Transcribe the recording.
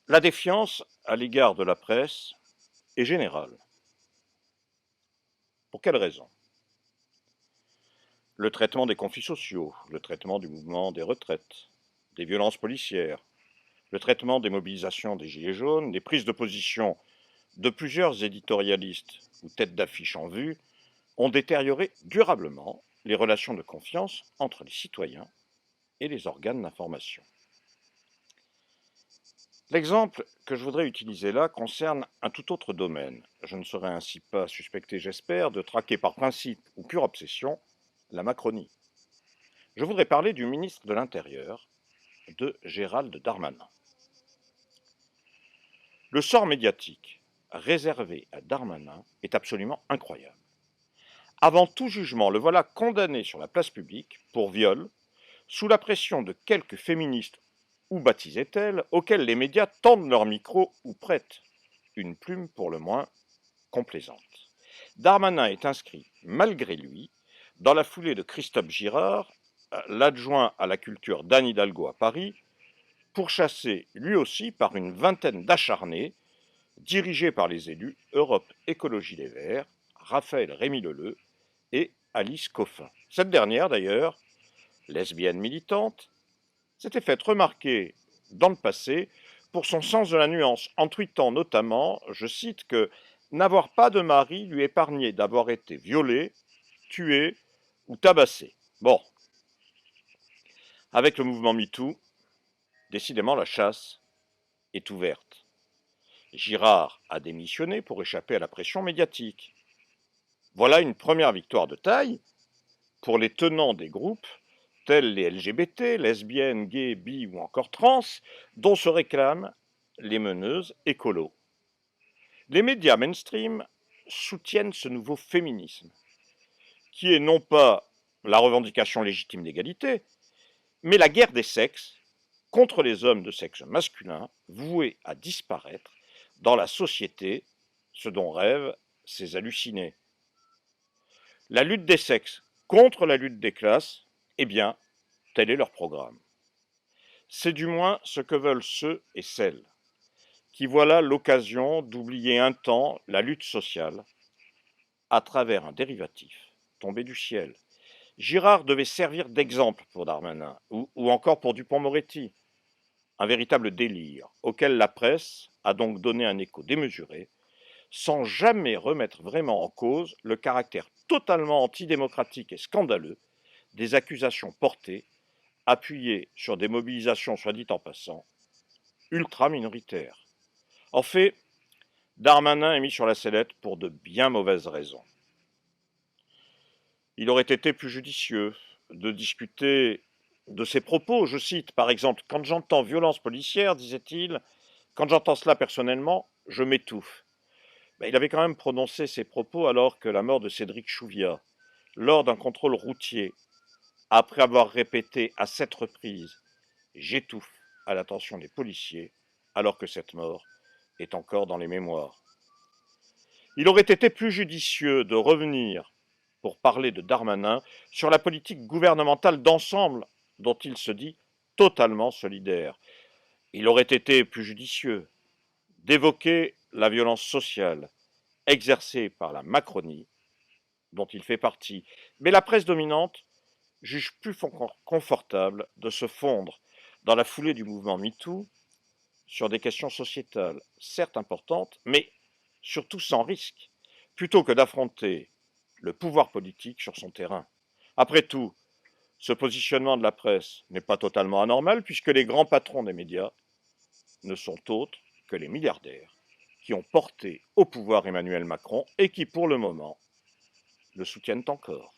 La défiance à l'égard de la presse est générale. Pour quelle raison? Le traitement des conflits sociaux, le traitement du mouvement des retraites, des violences policières, le traitement des mobilisations des Gilets jaunes, les prises de position de plusieurs éditorialistes ou têtes d'affiche en vue ont détérioré durablement les relations de confiance entre les citoyens et les organes d'information. L'exemple que je voudrais utiliser là concerne un tout autre domaine. Je ne serai ainsi pas suspecté, j'espère, de traquer par principe ou pure obsession la Macronie. Je voudrais parler du ministre de l'Intérieur, de Gérald Darmanin. Le sort médiatique réservé à Darmanin est absolument incroyable. Avant tout jugement, le voilà condamné sur la place publique pour viol, sous la pression de quelques féministes ou baptisées telles, auxquelles les médias tendent leur micro ou prêtent une plume pour le moins complaisante. Darmanin est inscrit, malgré lui, dans la foulée de Christophe Girard, l'adjoint à la culture d'Anne Hidalgo à Paris, pourchassé lui aussi par une vingtaine d'acharnés, dirigés par les élus Europe Écologie Les Verts, Raphaël Rémy-Leleu et Alice Coffin. Cette dernière, d'ailleurs, lesbienne militante, s'était faite remarquer dans le passé pour son sens de la nuance, en tweetant notamment, je cite, que n'avoir pas de mari lui épargnait d'avoir été violée, tuée ou tabassée. Bon, avec le mouvement MeToo, décidément la chasse est ouverte. Girard a démissionné pour échapper à la pression médiatique. Voilà une première victoire de taille pour les tenants des groupes tels les LGBT, lesbiennes, gays, bi ou encore trans, dont se réclament les meneuses écolos. Les médias mainstream soutiennent ce nouveau féminisme, qui est non pas la revendication légitime d'égalité, mais la guerre des sexes contre les hommes de sexe masculin, voués à disparaître dans la société, ce dont rêvent ces hallucinés. La lutte des sexes contre la lutte des classes, eh bien, tel est leur programme. C'est du moins ce que veulent ceux et celles qui voient là l'occasion d'oublier un temps la lutte sociale à travers un dérivatif tombé du ciel. Girard devait servir d'exemple pour Darmanin ou encore pour Dupond-Moretti, un véritable délire auquel la presse a donc donné un écho démesuré, sans jamais remettre vraiment en cause le caractère totalement antidémocratique et scandaleux des accusations portées, appuyées sur des mobilisations, soit dit en passant, ultra minoritaires. En fait, Darmanin est mis sur la sellette pour de bien mauvaises raisons. Il aurait été plus judicieux de discuter de ses propos. Je cite, par exemple, « Quand j'entends violence policière, disait-il, quand j'entends cela personnellement, je m'étouffe. » Il avait quand même prononcé ces propos alors que la mort de Cédric Chouviat, lors d'un contrôle routier, après avoir répété à 7 reprises « J'étouffe » à l'attention des policiers, alors que cette mort est encore dans les mémoires. Il aurait été plus judicieux de revenir, pour parler de Darmanin, sur la politique gouvernementale d'ensemble dont il se dit totalement solidaire. Il aurait été plus judicieux d'évoquer la violence sociale exercée par la Macronie, dont il fait partie. Mais la presse dominante juge plus confortable de se fondre dans la foulée du mouvement MeToo sur des questions sociétales, certes importantes, mais surtout sans risque, plutôt que d'affronter le pouvoir politique sur son terrain. Après tout, ce positionnement de la presse n'est pas totalement anormal, puisque les grands patrons des médias ne sont autres que les milliardaires qui ont porté au pouvoir Emmanuel Macron et qui, pour le moment, le soutiennent encore.